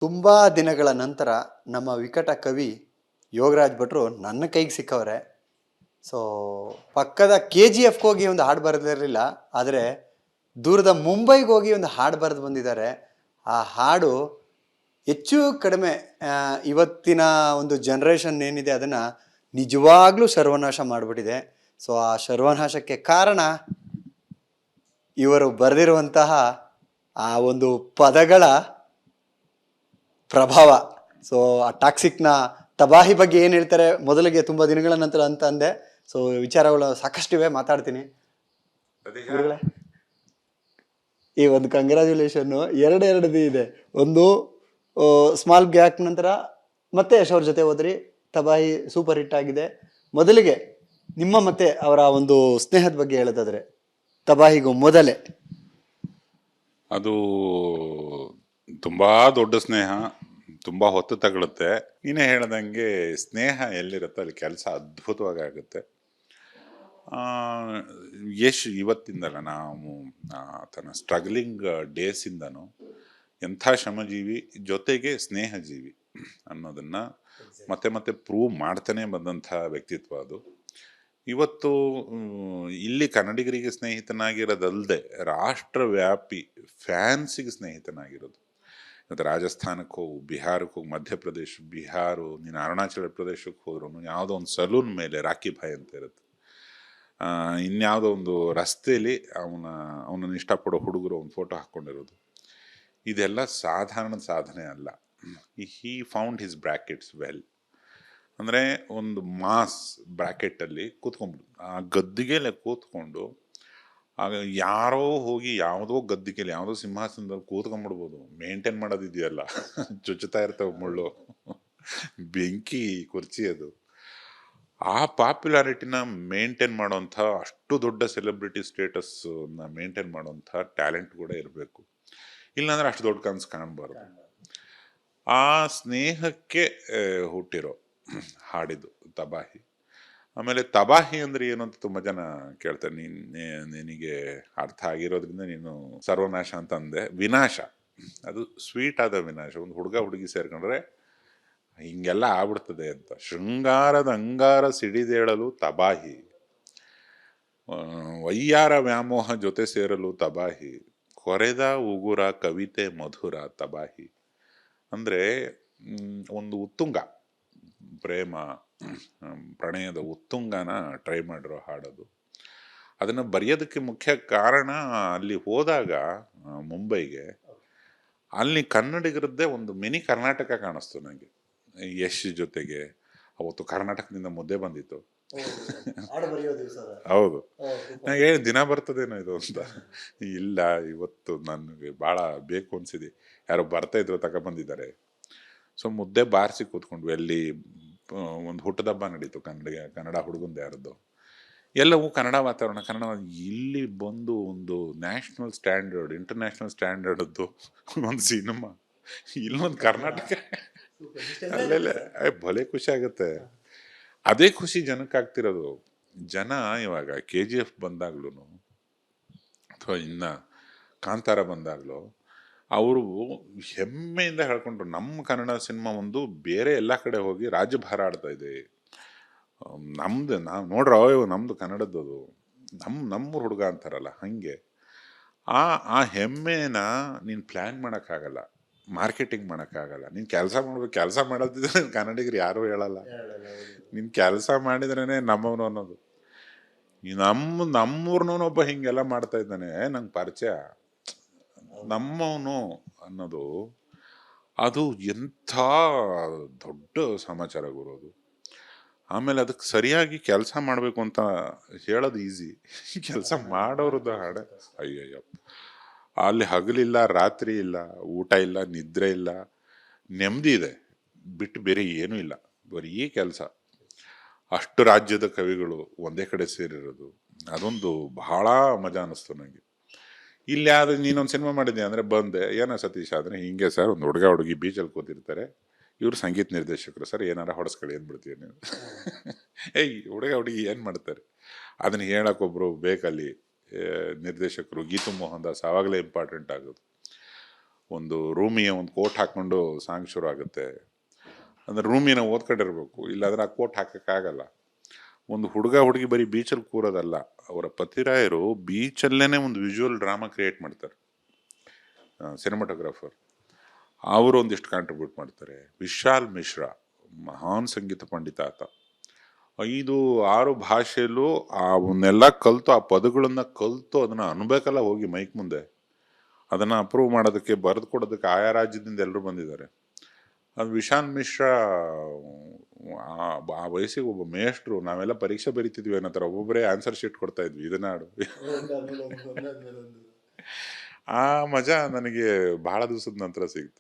ತುಂಬ ದಿನಗಳ ನಂತರ ನಮ್ಮ ವಿಕಟ ಕವಿ ಯೋಗರಾಜ್ ಭಟ್ರು ನನ್ನ ಕೈಗೆ ಸಿಕ್ಕವ್ರೆ. ಸೊ ಪಕ್ಕದ ಕೆ ಜಿ ಎಫ್ಗೆ ಹೋಗಿ ಒಂದು ಹಾಡು ಬರೆದಿರಲಿಲ್ಲ, ಆದರೆ ದೂರದ ಮುಂಬೈಗೆ ಹೋಗಿ ಒಂದು ಹಾಡು ಬರೆದು ಬಂದಿದ್ದಾರೆ. ಆ ಹಾಡು ಹೆಚ್ಚು ಕಡಿಮೆ ಇವತ್ತಿನ ಒಂದು ಜನ್ರೇಷನ್ ಏನಿದೆ ಅದನ್ನು ನಿಜವಾಗ್ಲೂ ಸರ್ವನಾಶ ಮಾಡಿಬಿಟ್ಟಿದೆ. ಸೊ ಆ ಸರ್ವನಾಶಕ್ಕೆ ಕಾರಣ ಇವರು ಬರೆದಿರುವಂತಹ ಆ ಒಂದು ಪದಗಳ ಪ್ರಭಾವ. ಸೊ ಆ ಟಾಕ್ಸಿಕ್ನ ತಬಾಹಿ ಬಗ್ಗೆ ಏನು ಹೇಳ್ತಾರೆ ಮೊದಲಿಗೆ ತುಂಬ ದಿನಗಳ ನಂತರ ಅಂತ ಅಂದೆ. ಸೊ ವಿಚಾರಗಳು ಸಾಕಷ್ಟಿವೆ, ಮಾತಾಡ್ತೀನಿ. ಗುರುಗಳೇ, ಈ ಒಂದು ಕಂಗ್ರ್ಯಾಚುಲೇಷನ್ನು ಎರಡು ಇದೆ. ಒಂದು ಸ್ಮಾಲ್ ಗ್ಯಾಪ್ ನಂತರ ಮತ್ತೆ ಯಶೋರ್ ಜೊತೆ ಹೋದ್ರಿ, ತಬಾಹಿ ಸೂಪರ್ ಹಿಟ್ ಆಗಿದೆ. ಮೊದಲಿಗೆ ನಿಮ್ಮ ಮತ್ತೆ ಅವರ ಒಂದು ಸ್ನೇಹದ ಬಗ್ಗೆ ಹೇಳೋದಾದ್ರೆ, ತಬಾಹಿಗೂ ಮೊದಲೇ ಅದು ತುಂಬಾ ದೊಡ್ಡ ಸ್ನೇಹ, ತುಂಬಾ ಹೊತ್ತು ತಗೊಳುತ್ತೆ. ನೀನೇ ಹೇಳ್ದಂಗೆ ಸ್ನೇಹ ಎಲ್ಲಿರುತ್ತೆ ಅಲ್ಲಿ ಕೆಲಸ ಅದ್ಭುತವಾಗಿ ಆಗುತ್ತೆ. ಯಶ್ ಇವತ್ತಿಂದಲ್ಲ, ನಾವು ಆತನ ಸ್ಟ್ರಗ್ಲಿಂಗ್ ಡೇಸಿಂದನೂ ಎಂಥ ಶ್ರಮಜೀವಿ ಜೊತೆಗೆ ಸ್ನೇಹಜೀವಿ ಅನ್ನೋದನ್ನ ಮತ್ತೆ ಮತ್ತೆ ಪ್ರೂವ್ ಮಾಡ್ತಾನೆ ಬಂದಂಥ ವ್ಯಕ್ತಿತ್ವ ಅದು. ಇವತ್ತು ಇಲ್ಲಿ ಕನ್ನಡಿಗರಿಗೆ ಸ್ನೇಹಿತನಾಗಿರೋದಲ್ಲದೆ ರಾಷ್ಟ್ರವ್ಯಾಪಿ ಫ್ಯಾನ್ಸಿಗೆ ಸ್ನೇಹಿತನಾಗಿರೋದು. ಇವತ್ತು ರಾಜಸ್ಥಾನಕ್ಕೆ ಹೋಗು, ಬಿಹಾರಕ್ಕೆ ಹೋಗಿ, ಮಧ್ಯಪ್ರದೇಶ, ಬಿಹಾರು, ನೀನು ಅರುಣಾಚಲ ಪ್ರದೇಶಕ್ಕೆ ಹೋದ್ರೂ ಯಾವುದೋ ಒಂದು ಸಲೂನ್ ಮೇಲೆ ರಾಖಿ ಭಾಯ್ ಅಂತ ಇರುತ್ತೆ. ಇನ್ಯಾವುದೋ ಒಂದು ರಸ್ತೆಯಲ್ಲಿ ಅವನನ್ನು ಇಷ್ಟಪಡೋ ಹುಡುಗರು ಒಂದು ಫೋಟೋ ಹಾಕ್ಕೊಂಡಿರೋದು. ಇದೆಲ್ಲ ಸಾಧಾರಣ ಸಾಧನೆ ಅಲ್ಲ. He found his brackets well. ಅಂದರೆ ಒಂದು ಮಾಸ್ ಬ್ರ್ಯಾಕೆಟಲ್ಲಿ ಕೂತ್ಕೊಂಡ್ಬಿಡು, ಆ ಗದ್ದಿಗೆಲೆ ಕೂತ್ಕೊಂಡು ಆಗ ಯಾರೋ ಹೋಗಿ ಯಾವುದೋ ಗದ್ದಿಗೆಲಿ ಯಾವುದೋ ಸಿಂಹಾಸನದಲ್ಲಿ ಕೂತ್ಕೊಂಡ್ಬಿಡ್ಬೋದು. ಮೇಂಟೈನ್ ಮಾಡೋದಿದೆಯಲ್ಲ, ಚುಚ್ಚುತ್ತಾ ಇರ್ತವೆ ಮುಳ್ಳು, ಬೆಂಕಿ ಕುರ್ಚಿ. ಅದು ಆ ಪಾಪ್ಯುಲಾರಿಟಿನ ಮೇಂಟೈನ್ ಮಾಡೋಂಥ, ಅಷ್ಟು ದೊಡ್ಡ ಸೆಲೆಬ್ರಿಟಿ ಸ್ಟೇಟಸ್ನ ಮೇಂಟೈನ್ ಮಾಡೋಂಥ ಟ್ಯಾಲೆಂಟ್ ಕೂಡ ಇರಬೇಕು. ಇಲ್ಲಾಂದ್ರೆ ಅಷ್ಟು ದೊಡ್ಡ ಕನಸು ಕಾಣಬಾರ್ದು. ಆ ಸ್ನೇಹಕ್ಕೆ ಹುಟ್ಟಿರೋ ಹಾಡಿದ್ದು ತಬಾಹಿ. ಆಮೇಲೆ ತಬಾಹಿ ಅಂದ್ರೆ ಏನು ಅಂತ ತುಂಬ ಜನ ಕೇಳ್ತಾರೆ. ನಿನಗೆ ಅರ್ಥ ಆಗಿರೋದ್ರಿಂದ ನೀನು ಸರ್ವನಾಶ ಅಂತ ಅಂದೆ. ವಿನಾಶ, ಅದು ಸ್ವೀಟ್ ಆದ ವಿನಾಶ. ಒಂದು ಹುಡುಗ ಹುಡುಗಿ ಸೇರ್ಕೊಂಡ್ರೆ ಹಿಂಗೆಲ್ಲ ಆಗ್ಬಿಡ್ತದೆ ಅಂತ. ಶೃಂಗಾರದ ಅಂಗಾರ ಸಿಡಿದೇಳಲು ತಬಾಹಿ, ವಯ್ಯಾರ ವ್ಯಾಮೋಹ ಜೊತೆ ಸೇರಲು ತಬಾಹಿ, ಕೊರೆದ ಉಗುರ ಕವಿತೆ ಮಧುರ ತಬಾಹಿ. ಅಂದ್ರೆ ಒಂದು ಉತ್ತುಂಗ, ಪ್ರೇಮ ಪ್ರಣಯದ ಉತ್ತುಂಗನ ಟ್ರೈ ಮಾಡಿರೋ ಹಾಡೋದು. ಅದನ್ನು ಬರೆಯೋದಕ್ಕೆ ಮುಖ್ಯ ಕಾರಣ, ಅಲ್ಲಿ ಹೋದಾಗ ಮುಂಬೈಗೆ, ಅಲ್ಲಿ ಕನ್ನಡಿಗರದ್ದೇ ಒಂದು ಮಿನಿ ಕರ್ನಾಟಕ ಕಾಣಿಸ್ತು ನನಗೆ. ಯಶ್ ಜೊತೆಗೆ ಅವತ್ತು ಕರ್ನಾಟಕದಿಂದ ಮುದ್ದೆ ಬಂದಿತ್ತು. ಹೌದು, ನನಗೆ ದಿನ ಬರ್ತದೇನೋ ಇದು ಅಂತ. ಇಲ್ಲ, ಇವತ್ತು ನನಗೆ ಭಾಳ ಬೇಕು ಅನ್ಸಿದೆ. ಯಾರೋ ಬರ್ತಾ ಇದ್ರು, ತಗೊಬಂದಿದ್ದಾರೆ. ಸೊ ಮುದ್ದೆ ಬಾರಿಸಿ ಕೂತ್ಕೊಂಡ್ವಿ. ಅಲ್ಲಿ ಒಂದು ಹುಟ್ಟದಬ್ಬ ನಡೀತು, ಕನ್ನಡ ಹುಡುಗಂದು ಯಾರದ್ದು. ಎಲ್ಲವೂ ಕನ್ನಡ ವಾತಾವರಣ, ಕನ್ನಡ. ಇಲ್ಲಿ ಬಂದು ಒಂದು ನ್ಯಾಷನಲ್ ಸ್ಟ್ಯಾಂಡರ್ಡ್, ಇಂಟರ್ನ್ಯಾಷನಲ್ ಸ್ಟ್ಯಾಂಡರ್ಡ್ದು ಒಂದು ಸಿನಿಮಾ, ಇಲ್ಲೊಂದು ಕರ್ನಾಟಕ. ಅಲ್ಲೆಲ್ಲ ಭಲೆ ಖುಷಿ ಆಗುತ್ತೆ. ಅದೇ ಖುಷಿ ಜನಕ್ಕೆ ಆಗ್ತಿರೋದು. ಜನ ಇವಾಗ KGF ಬಂದಾಗ್ಲೂ ಅಥವಾ ಇನ್ನ ಕಾಂತಾರ ಬಂದಾಗ್ಲೂ ಅವರು ಹೆಮ್ಮೆಯಿಂದ ಹೇಳ್ಕೊಂಡ್ರು, ನಮ್ಮ ಕನ್ನಡ ಸಿನಿಮಾ ಒಂದು ಬೇರೆ ಎಲ್ಲ ಕಡೆ ಹೋಗಿ ರಾಜ್ಯಭಾರ ಆಡ್ತಾ ಇದೆ. ನಮ್ದು ನಾವು ನೋಡ್ರ ನಮ್ದು ಕನ್ನಡದ್ದು, ನಮ್ಮೂರು ಹುಡುಗ ಅಂತಾರಲ್ಲ ಹಂಗೆ. ಆ ಹೆಮ್ಮೆನ ನೀನು ಪ್ಲ್ಯಾನ್ ಮಾಡೋಕ್ಕಾಗಲ್ಲ, ಮಾರ್ಕೆಟಿಂಗ್ ಮಾಡೋಕ್ಕಾಗಲ್ಲ. ನೀನು ಕೆಲಸ ಮಾಡ್ಬೇಕು. ಕೆಲಸ ಮಾಡೋದಿದ್ರೆ ಕನ್ನಡಿಗರು ಯಾರೂ ಹೇಳಲ್ಲ. ನೀನು ಕೆಲಸ ಮಾಡಿದ್ರೇ ನಮ್ಮವನು ಅನ್ನೋದು. ನಮ್ಮೂರ್ನವನು ಒಬ್ಬ ಹಿಂಗೆಲ್ಲ ಮಾಡ್ತಾ ಇದ್ದಾನೆ, ನಂಗೆ ಪರಿಚಯ, ನಮ್ಮವನು ಅನ್ನೋದು, ಅದು ಎಂಥ ದೊಡ್ಡ ಸಮಾಚಾರ ಗುರೋದು. ಆಮೇಲೆ ಅದಕ್ಕೆ ಸರಿಯಾಗಿ ಕೆಲಸ ಮಾಡಬೇಕು ಅಂತ ಹೇಳೋದು ಈಸಿ, ಕೆಲಸ ಮಾಡೋರದ್ದು ಹಾಡೆ ಅಯ್ಯಯ್ಯಪ್ಪ. ಅಲ್ಲಿ ಹಗಲಿಲ್ಲ, ರಾತ್ರಿ ಇಲ್ಲ, ಊಟ ಇಲ್ಲ, ನಿದ್ರೆ ಇಲ್ಲ, ನೆಮ್ಮದಿ ಇದೆ ಬಿಟ್ಟು ಬೇರೆ ಏನೂ ಇಲ್ಲ, ಬರೀ ಕೆಲಸ. ಅಷ್ಟು ರಾಜ್ಯದ ಕವಿಗಳು ಒಂದೇ ಕಡೆ ಸೇರಿರೋದು, ಅದೊಂದು ಬಹಳ ಮಜಾ ಅನ್ನಿಸ್ತು ನನಗೆ. ಇಲ್ಲಿ ಯಾವ್ದು ನೀನೊಂದು ಸಿನಿಮಾ ಮಾಡಿದ್ದೆ ಅಂದರೆ ಬಂದೆ, ಏನೋ ಸತೀಶ್ ಆದರೆ ಹಿಂಗೆ ಸರ್, ಒಂದು ಹುಡುಗ ಹುಡುಗಿ ಬೀಚಲ್ಲಿ ಕೂತಿರ್ತಾರೆ, ಇವರು ಸಂಗೀತ ನಿರ್ದೇಶಕರು ಸರ್, ಏನಾರ ಹೊಡೆಸ್ಕೊಳ್ಳಿ ಅಂದ್ಬಿಡ್ತೀವಿ ನೀವು. ಏಯ್, ಹುಡುಗ ಹುಡುಗಿ ಏನು ಮಾಡ್ತಾರೆ ಅದನ್ನು ಹೇಳಕ್ಕೊಬ್ರು ಬೇಕಲ್ಲಿ ನಿರ್ದೇಶಕರು. ಗೀತು ಮೋಹನ್ ದಾಸ್ ಆವಾಗಲೇ ಇಂಪಾರ್ಟೆಂಟ್ ಆಗೋದು. ಒಂದು ರೂಮಿಯ ಒಂದು ಕೋಟ್ ಹಾಕ್ಕೊಂಡು ಸಾಂಗ್ ಶುರು ಆಗುತ್ತೆ ಅಂದ್ರೆ ರೂಮಿನ ಓದ್ಕೊಂಡಿರ್ಬೇಕು, ಇಲ್ಲಾಂದ್ರೆ ಆ ಕೋಟ್ ಹಾಕಕ್ಕಾಗಲ್ಲ. ಒಂದು ಹುಡುಗ ಹುಡುಗಿ ಬರೀ ಬೀಚಲ್ಲಿ ಕೂರೋದಲ್ಲ, ಅವರ ಪತಿರಾಯರು ಬೀಚಲ್ಲೇನೆ ಒಂದು ವಿಜುವಲ್ ಡ್ರಾಮಾ ಕ್ರಿಯೇಟ್ ಮಾಡ್ತಾರೆ, ಸಿನಿಮಾಟೋಗ್ರಾಫರ್. ಅವರು ಒಂದಿಷ್ಟು ಕಾಂಟ್ರಿಬ್ಯೂಟ್ ಮಾಡ್ತಾರೆ. ವಿಶಾಲ್ ಮಿಶ್ರಾ ಮಹಾನ್ ಸಂಗೀತ ಪಂಡಿತ ಆತ. 5-6 ಭಾಷೆಯಲ್ಲೂ ಅವನ್ನೆಲ್ಲ ಕಲ್ತು, ಆ ಪದಗಳನ್ನ ಕಲ್ತು ಅದನ್ನ ಅನ್ಬೇಕಲ್ಲ ಹೋಗಿ ಮೈಕ್ ಮುಂದೆ, ಅದನ್ನ ಅಪ್ರೂವ್ ಮಾಡೋದಕ್ಕೆ ಬರೆದು ಕೊಡೋದಕ್ಕೆ ಆಯಾ ರಾಜ್ಯದಿಂದ ಎಲ್ಲರೂ ಬಂದಿದ್ದಾರೆ. ಅದು ವಿಶಾಲ್ ಮಿಶ್ರಾ ಆ ವಯಸ್ಸಿಗೆ ಒಬ್ಬ ಮೇಷ್ಟ್ರು. ನಾವೆಲ್ಲ ಪರೀಕ್ಷೆ ಬರೀತಿದ್ವಿ ಅನ್ನೋ ಥರ ಒಬ್ಬೊಬ್ಬರೇ ಆನ್ಸರ್ ಶೀಟ್ ಕೊಡ್ತಾ ಇದ್ವಿ, ಇದನ್ನ ಹಾಡು. ಆ ಮಜಾ ನನಗೆ ಬಹಳ ದಿವಸದ ನಂತರ ಸಿಗ್ತು.